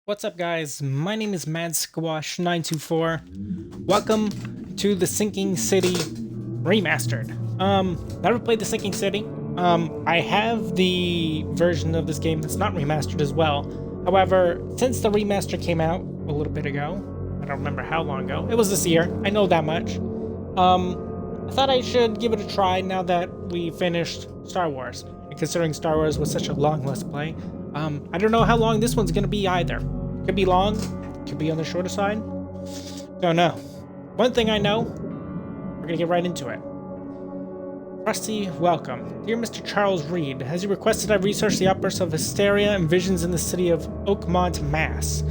What's up, guys? My name is Mad Squash 924. Welcome to the Sinking City Remastered. Never played the Sinking City. I have the version of this game that's not remastered as well. However, since the remaster came out a little bit ago, I don't remember how long ago. It was this year. I know that much. I thought I should give it a try now that we finished Star Wars. And considering Star Wars was such a long Let's Play, I don't know how long this one's gonna be either. Could be long, could be on the shorter side. Don't know. One thing I know, we're gonna get right into it. Rusty, welcome. Dear Mr. Charles Reed, as you requested, I researched the outbursts of hysteria and visions in the city of Oakmont, Mass.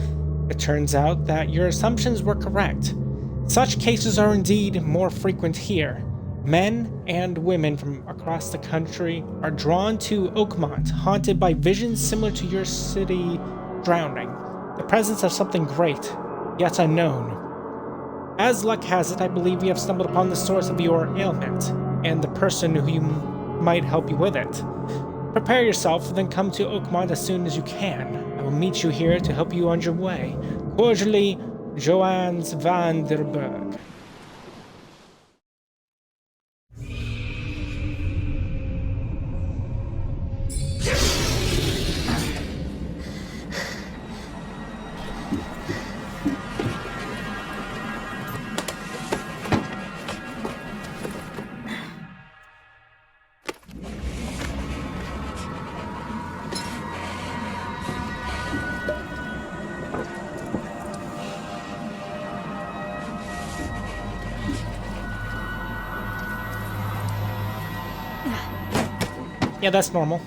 It turns out that your assumptions were correct. Such cases are indeed more frequent here. Men and women from across the country are drawn to Oakmont, haunted by visions similar to your city drowning. The presence of something great, yet unknown. As luck has it, I believe we have stumbled upon the source of your ailment, and the person who might help you with it. Prepare yourself, then come to Oakmont as soon as you can. I will meet you here to help you on your way. Cordially, Johannes van der Berg. Yeah, that's normal.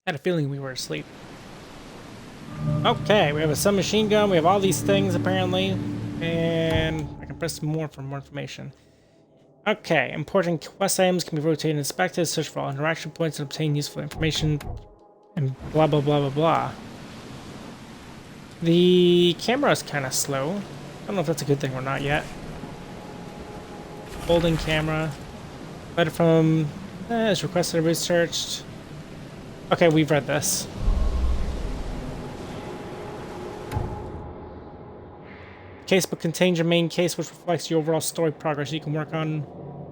I had a feeling we were asleep. Okay, we have a submachine gun, we have all these things apparently, and I can press more for more information. Okay, important quest items can be rotated and inspected, search for all interaction points and obtain useful information, and blah blah blah blah blah. The camera is kind of slow. I don't know if that's a good thing or not yet. Holding camera. Letter from is requested and researched. Okay, we've read this. Casebook contains your main case, which reflects your overall story progress. You can work on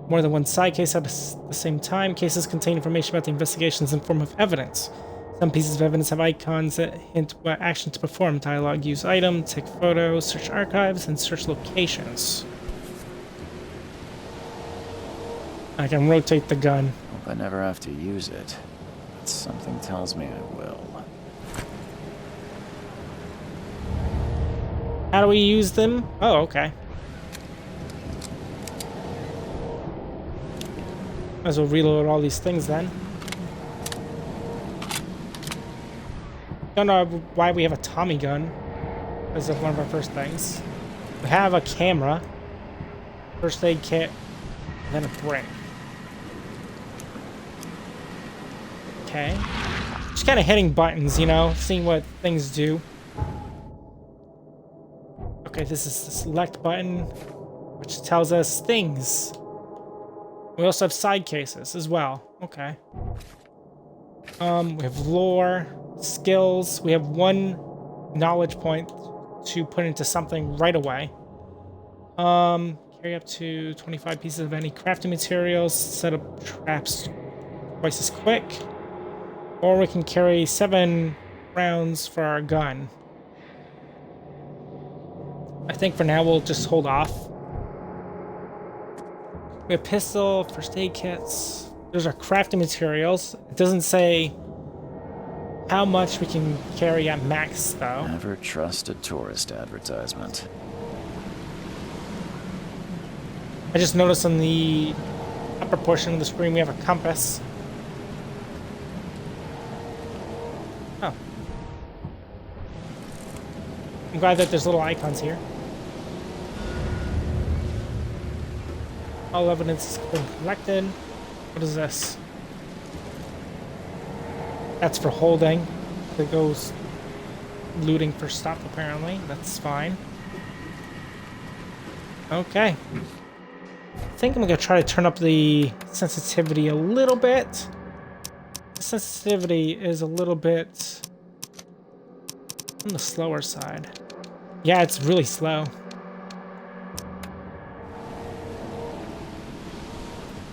more than one side case at the same time. Cases contain information about the investigations in form of evidence. Some pieces of evidence have icons that hint what action to perform. Dialogue, use item, take photos, search archives, and search locations. I can rotate the gun. Hope I never have to use it. But something tells me I will. How do we use them? Oh, okay. Might as well reload all these things then. Don't know why we have a Tommy gun as one of our first things. We have a camera, first aid kit, and then a brick. Okay. Just kind of hitting buttons, you know, seeing what things do. Okay, this is the select button, which tells us things. We also have side cases as well. Okay. We have lore, skills. We have one knowledge point to put into something right away. Carry up to 25 pieces of any crafting materials, set up traps twice as quick. Or we can carry 7 rounds for our gun. I think for now we'll just hold off. We have pistol, first aid kits. There's our crafting materials. It doesn't say how much we can carry at max, though. Never trust a tourist advertisement. I just noticed on the upper portion of the screen we have a compass. Oh. I'm glad that there's little icons here. All evidence has been collected. What is this? That's for holding. It goes looting for stuff, apparently. That's fine. Okay. I think I'm gonna try to turn up the sensitivity a little bit. The sensitivity is a little bit on the slower side. Yeah, it's really slow.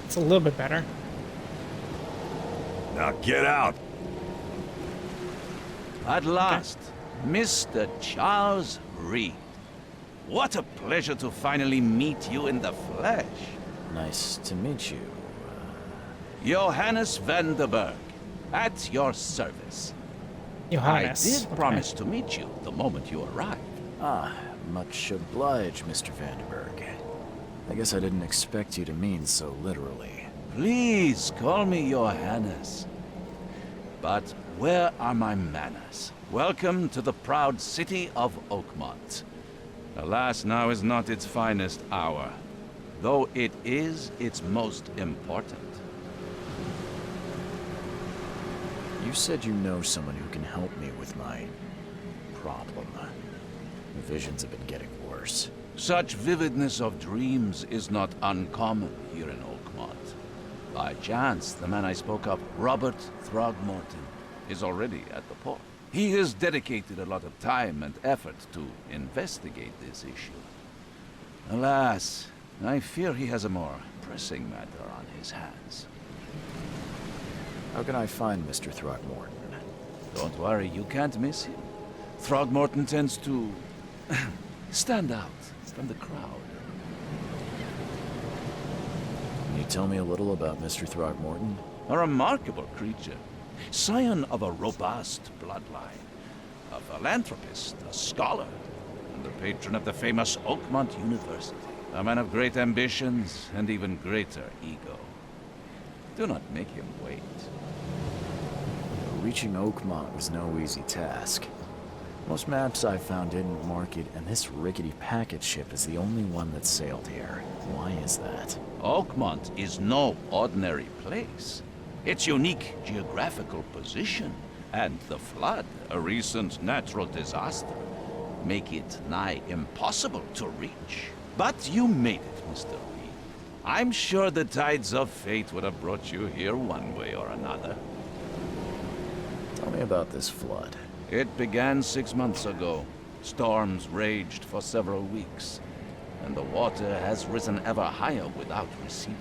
It's a little bit better. Now get out. At last, Mr. Charles Reed. What a pleasure to finally meet you in the flesh. Nice to meet you. Johannes Vanderberg, at your service. Johannes. I did promise to meet you the moment you arrived. Ah, much obliged, Mr. Vanderberg. I guess I didn't expect you to mean so literally. Please call me Johannes. But where are my manners? Welcome to the proud city of Oakmont. Alas, now is not its finest hour, though it is its most important. You said you know someone who can help me with my problem. The visions have been getting worse. Such vividness of dreams is not uncommon here in Oakmont. By chance, the man I spoke of, Robert Throgmorton, is already at the port. He has dedicated a lot of time and effort to investigate this issue. Alas, I fear he has a more pressing matter on his hands. How can I find Mr. Throgmorton? Don't worry, you can't miss him. Throgmorton tends to stand out from the crowd. Can you tell me a little about Mr. Throgmorton? A remarkable creature. Scion of a robust bloodline. A philanthropist, a scholar, and the patron of the famous Oakmont University. A man of great ambitions and even greater ego. Do not make him wait. Reaching Oakmont was no easy task. Most maps I found didn't mark it, and this rickety packet ship is the only one that sailed here. Why is that? Oakmont is no ordinary place. Its unique geographical position and the flood, a recent natural disaster, make it nigh impossible to reach. But you made it, Mr. Reed. I'm sure the tides of fate would have brought you here one way or another. Tell me about this flood. It began 6 months ago. Storms raged for several weeks, and the water has risen ever higher without receding.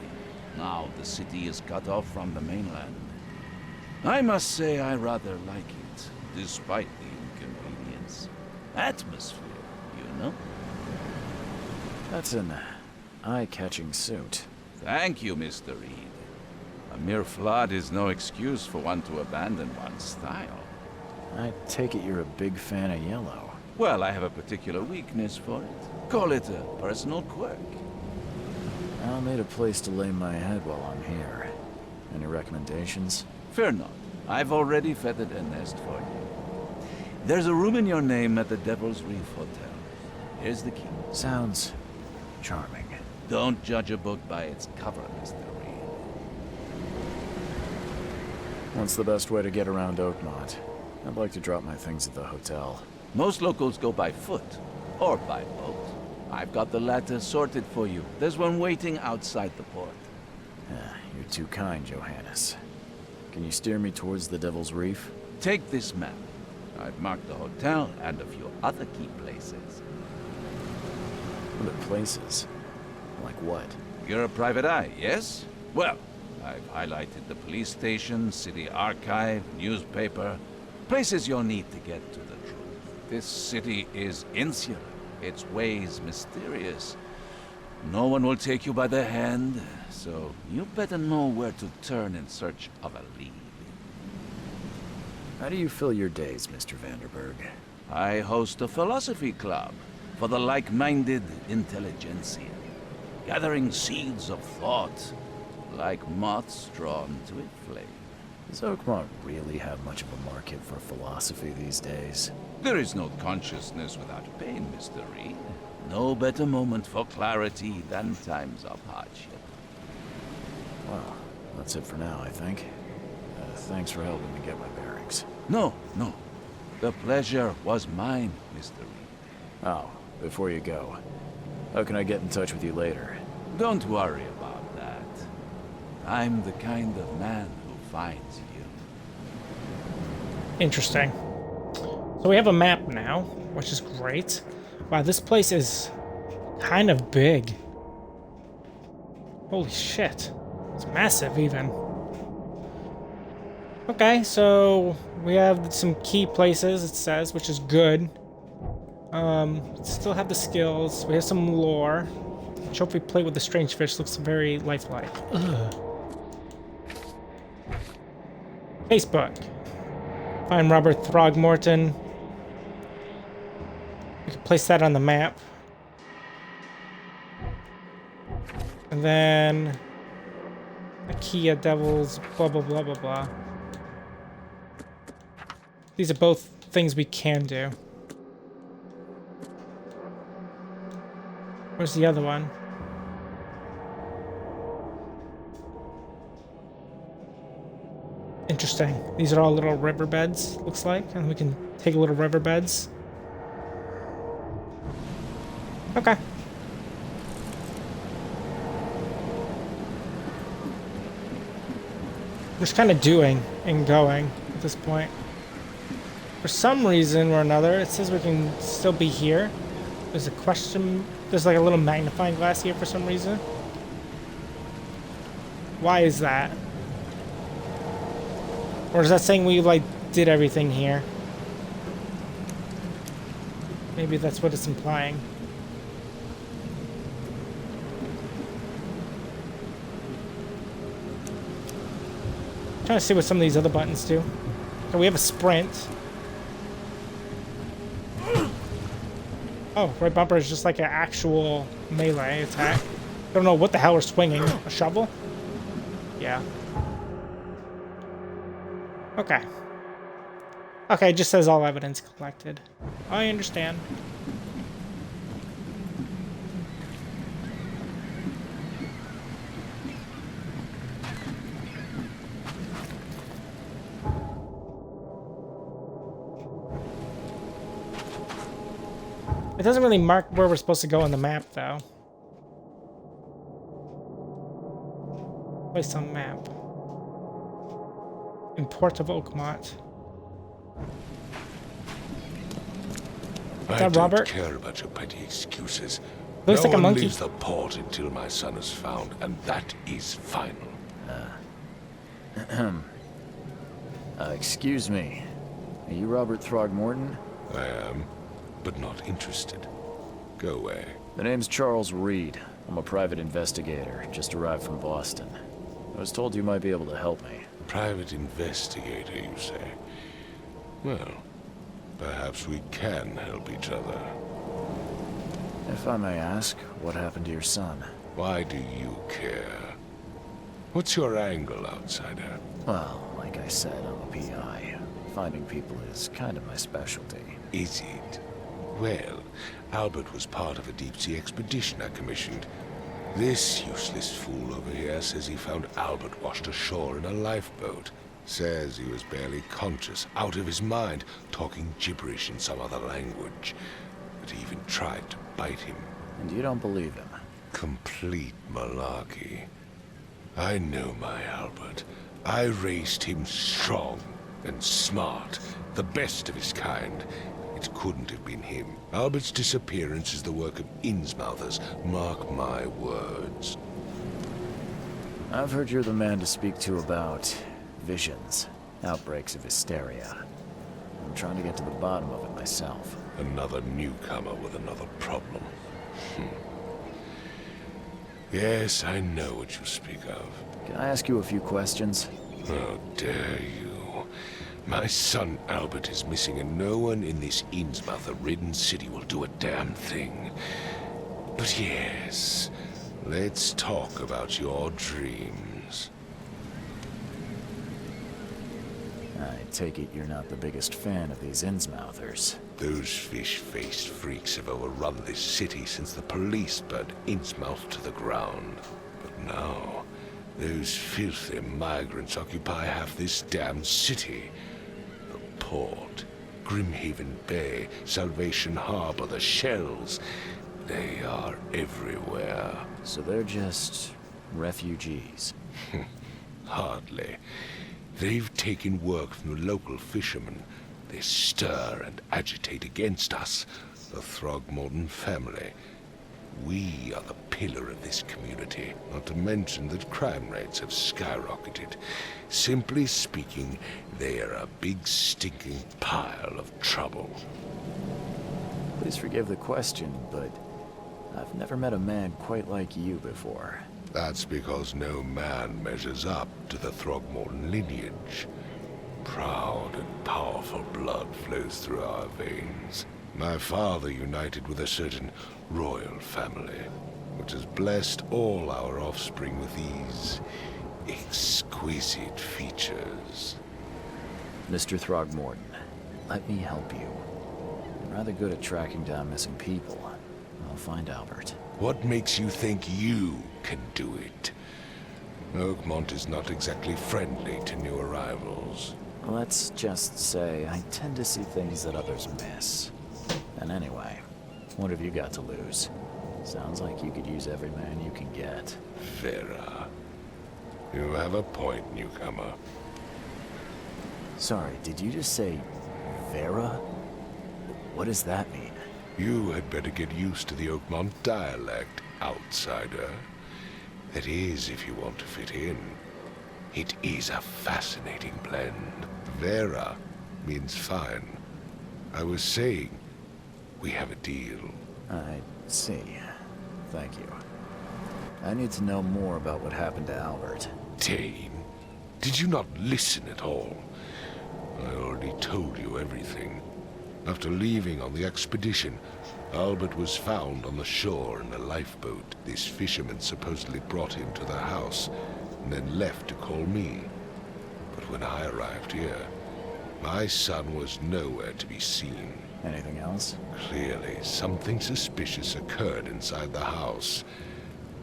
Now the city is cut off from the mainland. I must say I rather like it, despite the inconvenience. Atmosphere, you know? That's an eye-catching suit. Thank you, Mr. Reed. A mere flood is no excuse for one to abandon one's style. I take it you're a big fan of yellow. Well, I have a particular weakness for it. Call it a personal quirk. I'll need a place to lay my head while I'm here. Any recommendations? Fear not. I've already feathered a nest for you. There's a room in your name at the Devil's Reef Hotel. Here's the key. Sounds charming. Don't judge a book by its cover, Mr. Reed. What's the best way to get around Oakmont? I'd like to drop my things at the hotel. Most locals go by foot, or by boat. I've got the latter sorted for you. There's one waiting outside the port. You're too kind, Johannes. Can you steer me towards the Devil's Reef? Take this map. I've marked the hotel and a few other key places. Other places? Like what? You're a private eye, yes? Well, I've highlighted the police station, city archive, newspaper, places you'll need to get to the truth. This city is insular, its ways mysterious. No one will take you by the hand, so you better know where to turn in search of a lead. How do you fill your days, Mr. Vanderberg? I host a philosophy club for the like-minded intelligentsia, gathering seeds of thought, like moths drawn to a flame. Does Oakmont really have much of a market for philosophy these days? There is no consciousness without pain, Mr. Reed. No better moment for clarity than times of hardship. Well, that's it for now, I think. Thanks for helping me get my bearings. No. The pleasure was mine, Mr. Reed. Oh, before you go, how can I get in touch with you later? Don't worry about that. I'm the kind of man who finds you. Interesting. So we have a map now, which is great. Wow, this place is kind of big. Holy shit. It's massive, even. Okay, so we have some key places, it says, which is good. Still have the skills. We have some lore. Trophy plate with the strange fish looks very lifelike. Ugh. Facebook. Find Robert Throgmorton. We can place that on the map. And then Akia Devils, blah blah blah blah blah. These are both things we can do. Where's the other one? Interesting. These are all little riverbeds, looks like, and we can take little riverbeds. Okay. We're just kind of doing and going at this point. For some reason or another, it says we can still be here. There's a question. There's like a little magnifying glass here for some reason. Why is that? Or is that saying we like did everything here? Maybe that's what it's implying. Trying to see what some of these other buttons do. So we have a sprint. Oh, right bumper is just like an actual melee attack. Don't know what the hell we're swinging. A shovel? Yeah. Okay. Okay, it just says all evidence collected. I understand. It doesn't really mark where we're supposed to go on the map, though. Place on map. In Port of Oakmont. Is that Robert? I don't care about your petty excuses. Looks like a one monkey. leaves the port until my son is found, and that is final. Excuse me. Are you Robert Throgmorton? I am, but not interested. Go away. The name's Charles Reed. I'm a private investigator, just arrived from Boston. I was told you might be able to help me. Private investigator, you say? Well, perhaps we can help each other. If I may ask, what happened to your son? Why do you care? What's your angle, outsider? Well, like I said, I'm a PI. Finding people is kind of my specialty. Is it? Well, Albert was part of a deep-sea expedition I commissioned. This useless fool over here says he found Albert washed ashore in a lifeboat. Says he was barely conscious, out of his mind, talking gibberish in some other language. That he even tried to bite him. And you don't believe him? Complete malarkey. I know my Albert. I raised him strong, and smart, the best of his kind. It couldn't have been him. Albert's disappearance is the work of Innsmouthers, mark my words. I've heard you're the man to speak to about visions, outbreaks of hysteria. I'm trying to get to the bottom of it myself. Another newcomer with another problem. Yes, I know what you speak of. Can I ask you a few questions? How dare you? My son Albert is missing, and no one in this Innsmouther-ridden city will do a damn thing. But yes, let's talk about your dreams. I take it you're not the biggest fan of these Innsmouthers. Those fish-faced freaks have overrun this city since the police burned Innsmouth to the ground. But now, those filthy migrants occupy half this damn city. The port, Grimhaven Bay, Salvation Harbor, the shells. They are everywhere. So they're just refugees. Hardly. They've taken work from the local fishermen. They stir and agitate against us, the Throgmorton family. We are the pillar of this community, not to mention that crime rates have skyrocketed. Simply speaking, they are a big stinking pile of trouble. Please forgive the question, but I've never met a man quite like you before. That's because no man measures up to the Throgmorton lineage. Proud and powerful blood flows through our veins. My father united with a certain royal family, which has blessed all our offspring with these exquisite features. Mr. Throgmorton, let me help you. I'm rather good at tracking down missing people. I'll find Albert. What makes you think you can do it? Oakmont is not exactly friendly to new arrivals. Let's just say I tend to see things that others miss. And anyway, what have you got to lose? Sounds like you could use every man you can get. Vera. You have a point, newcomer. Sorry, did you just say Vera? What does that mean? You had better get used to the Oakmont dialect, outsider. That is, if you want to fit in. It is a fascinating blend. Vera means fine. I was saying, we have a deal. I see. Thank you. I need to know more about what happened to Albert. Dane, did you not listen at all? I already told you everything. After leaving on the expedition, Albert was found on the shore in a lifeboat. This fisherman supposedly brought him to the house, and then left to call me. But when I arrived here, my son was nowhere to be seen. Anything else? Clearly, something suspicious occurred inside the house.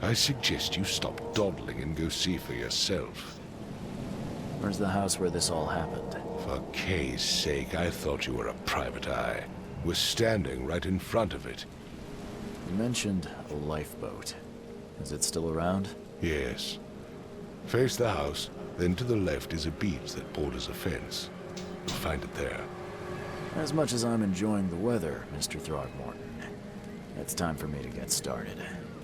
I suggest you stop dawdling and go see for yourself. Where's the house where this all happened? For Kay's sake, I thought you were a private eye. We're standing right in front of it. You mentioned a lifeboat. Is it still around? Yes. Face the house, then to the left is a beach that borders a fence. You'll find it there. As much as I'm enjoying the weather, Mr. Throgmorton, it's time for me to get started.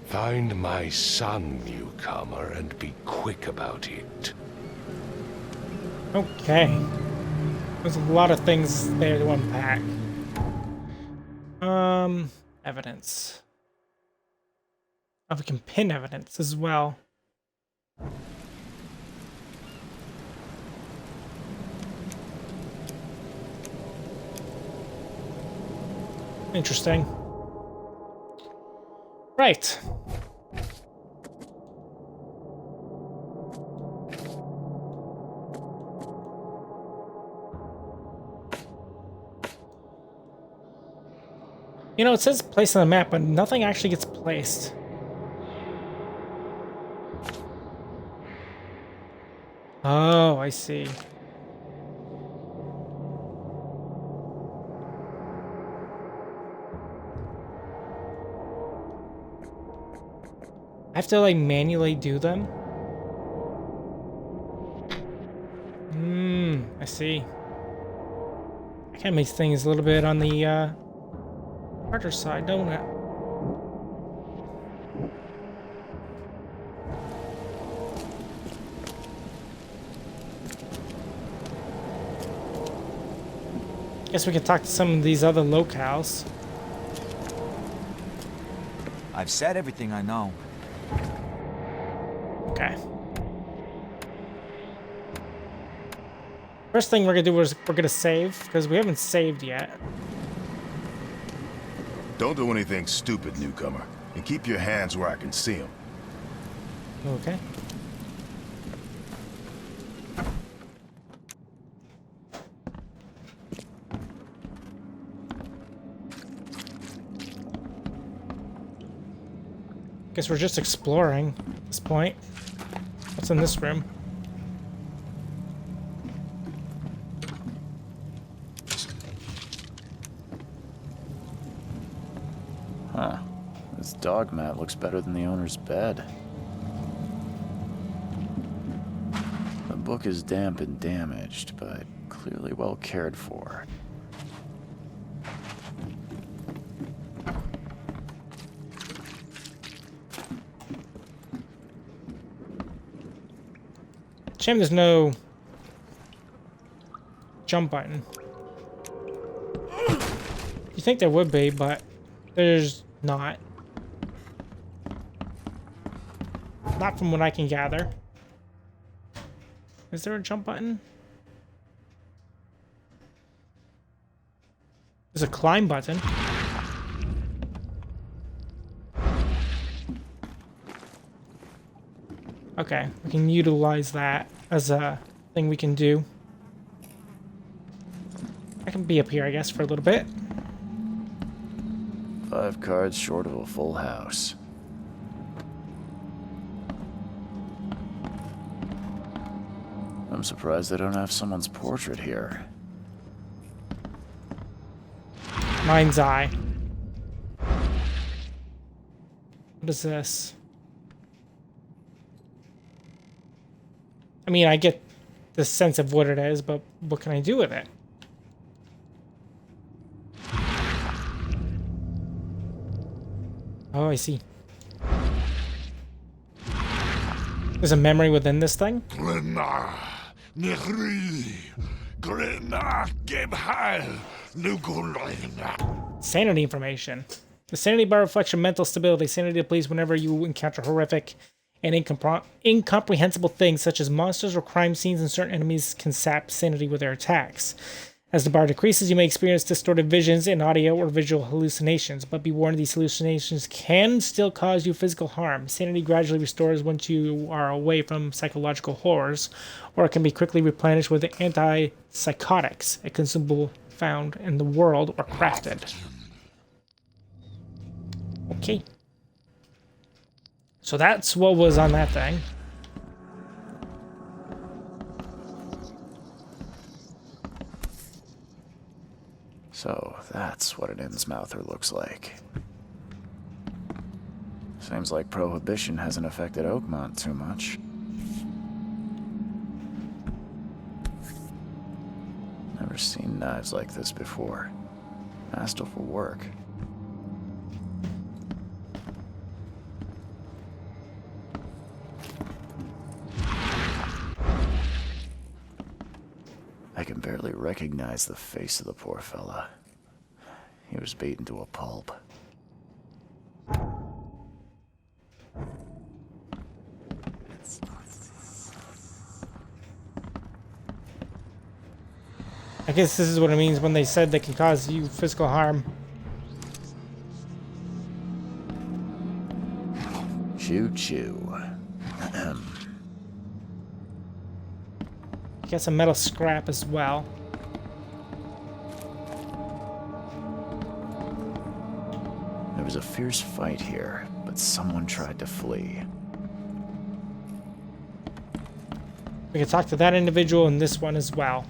Find my son, newcomer, and be quick about it. Okay. There's a lot of things there to unpack. Evidence. Oh, we can pin evidence as well. Interesting. Right. You know, it says place on the map, but nothing actually gets placed. Oh, I see. I have to, like, manually do them? I see. Kind of makes things a little bit on the harder side, don't it? Guess we could talk to some of these other locales. I've said everything I know. Okay. First thing we're gonna do is we're gonna save, because we haven't saved yet. Don't do anything stupid, newcomer. And keep your hands where I can see them. Okay. Guess we're just exploring at this point. What's in this room? Huh. This dog mat looks better than the owner's bed. The book is damp and damaged, but clearly well cared for. Shame there's no jump button. You think there would be, but there's not. Not from what I can gather. Is there a jump button? There's a climb button. Okay, we can utilize that as a thing we can do. I can be up here, I guess, for a little bit. 5 cards short of a full house. I'm surprised they don't have someone's portrait here. Mind's eye. What is this? I mean, I get the sense of what it is, but what can I do with it? Oh, I see. There's a memory within this thing? Sanity information. The sanity bar reflects your mental stability. Sanity depletes whenever you encounter horrific and incomprehensible things such as monsters or crime scenes, and certain enemies can sap sanity with their attacks. As the bar decreases, you may experience distorted visions and audio or visual hallucinations, but be warned these hallucinations can still cause you physical harm. Sanity gradually restores once you are away from psychological horrors, or it can be quickly replenished with antipsychotics, a consumable found in the world or crafted. Okay. So that's what was on that thing. So that's what an Innsmouther looks like. Seems like Prohibition hasn't affected Oakmont too much. Never seen knives like this before. Masterful work. I can barely recognize the face of the poor fella. He was beaten to a pulp. I guess this is what it means when they said they can cause you physical harm. Choo-choo. Get some metal scrap as well. There was a fierce fight here, but someone tried to flee. We can talk to that individual and this one as well.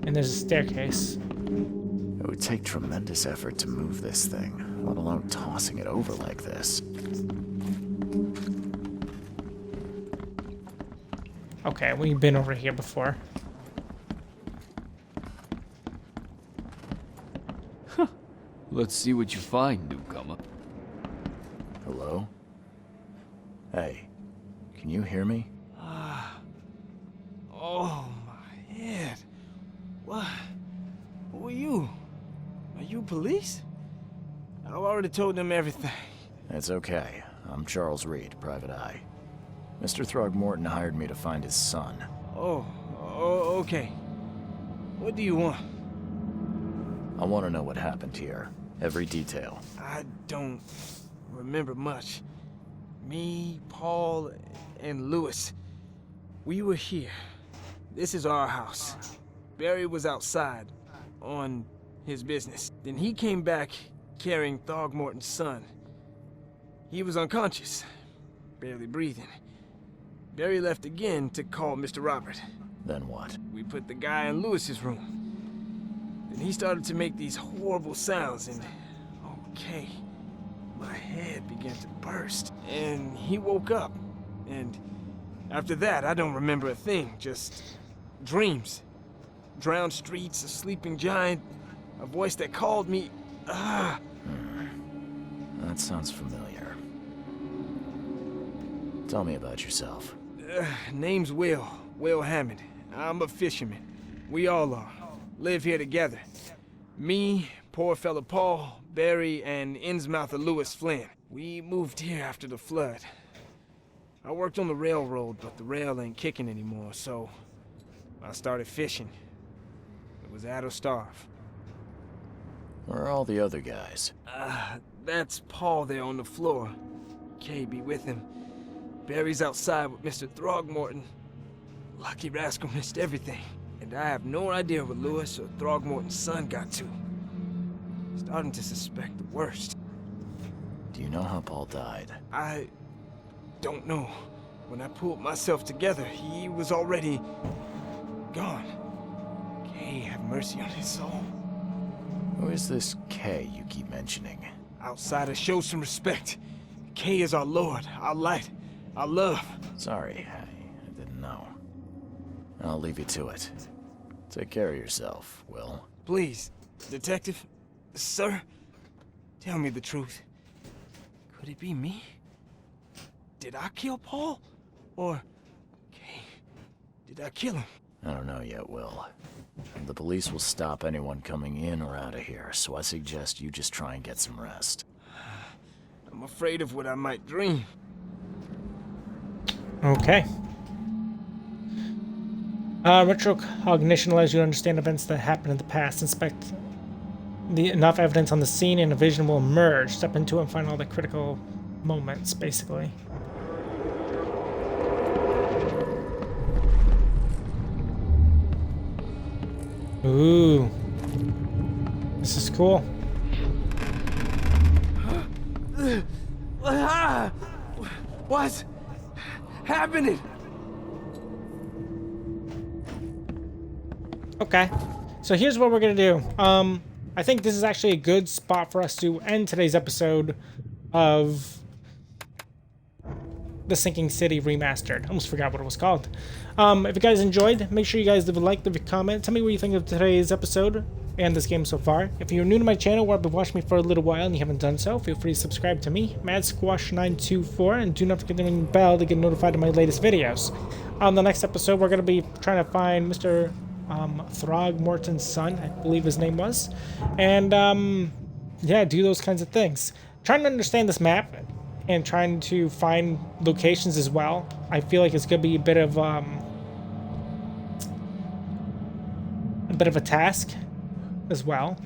And there's a staircase. It would take tremendous effort to move this thing, let alone tossing it over like this. Okay, we've been over here before. Let's see what you find, newcomer. Hello? Hey, can you hear me? Oh, my head. What? Who are you? Are you police? I've already told them everything. It's okay. I'm Charles Reed, Private Eye. Mr. Throgmorton hired me to find his son. Oh, okay. What do you want? I want to know what happened here. Every detail. I don't remember much. Me, Paul, and Lewis, we were here. This is our house. Barry was outside, on his business. Then he came back carrying Throgmorton's son. He was unconscious, barely breathing. Barry left again to call Mr. Robert. Then what? We put the guy in Lewis's room. Then he started to make these horrible sounds and, okay, my head began to burst. And he woke up. And after that, I don't remember a thing, just dreams. Drowned streets, a sleeping giant, a voice that called me. That sounds familiar. Tell me about yourself. Name's Will Hammond. I'm a fisherman. We all are. Live here together. Me, poor fella Paul, Barry, and Innsmouther Lewis Flynn. We moved here after the flood. I worked on the railroad, but the rail ain't kicking anymore, so I started fishing. It was add or starve. Where are all the other guys? That's Paul there on the floor. Kay be with him. Barry's outside with Mr. Throgmorton. Lucky rascal missed everything. And I have no idea what Lewis or Throgmorton's son got to. Starting to suspect the worst. Do you know how Paul died? I don't know. When I pulled myself together, he was already gone. Kay have mercy on his soul. Who is this K you keep mentioning? Outsiders, show some respect. Kay is our lord, our light, our love. Sorry, I didn't know. I'll leave you to it. Take care of yourself, Will. Please, detective, sir, tell me the truth. Could it be me? Did I kill Paul? Or, Kay, did I kill him? I don't know yet, Will. The police will stop anyone coming in or out of here, so I suggest you just try and get some rest. I'm afraid of what I might dream. Okay. Retrocognition allows you to understand events that happened in the past. Inspect enough evidence on the scene and a vision will emerge. Step into it and find all the critical moments, basically. Ooh. This is cool. What's happening? Okay. So here's what we're gonna do. I think this is actually a good spot for us to end today's episode of The Sinking City Remastered. I almost forgot what it was called. If you guys enjoyed, make sure you guys leave a like, leave a comment. Tell me what you think of today's episode and this game so far. If you're new to my channel or have been watching me for a little while and you haven't done so, feel free to subscribe to me, MadSquash924, and do not forget to ring the bell to get notified of my latest videos. On the next episode, we're going to be trying to find Mr. Throgmorton's son, I believe his name was, and yeah, do those kinds of things. Trying to understand this map and trying to find locations as well. I feel like it's gonna be a bit of a task as well,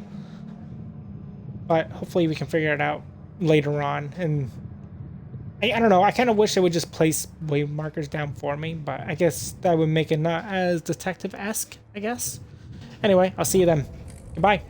but hopefully we can figure it out later on. And I don't know, I kind of wish they would just place waymarkers markers down for me, but I guess that would make it not as detective-esque, I guess. Anyway, I'll see you then. Goodbye.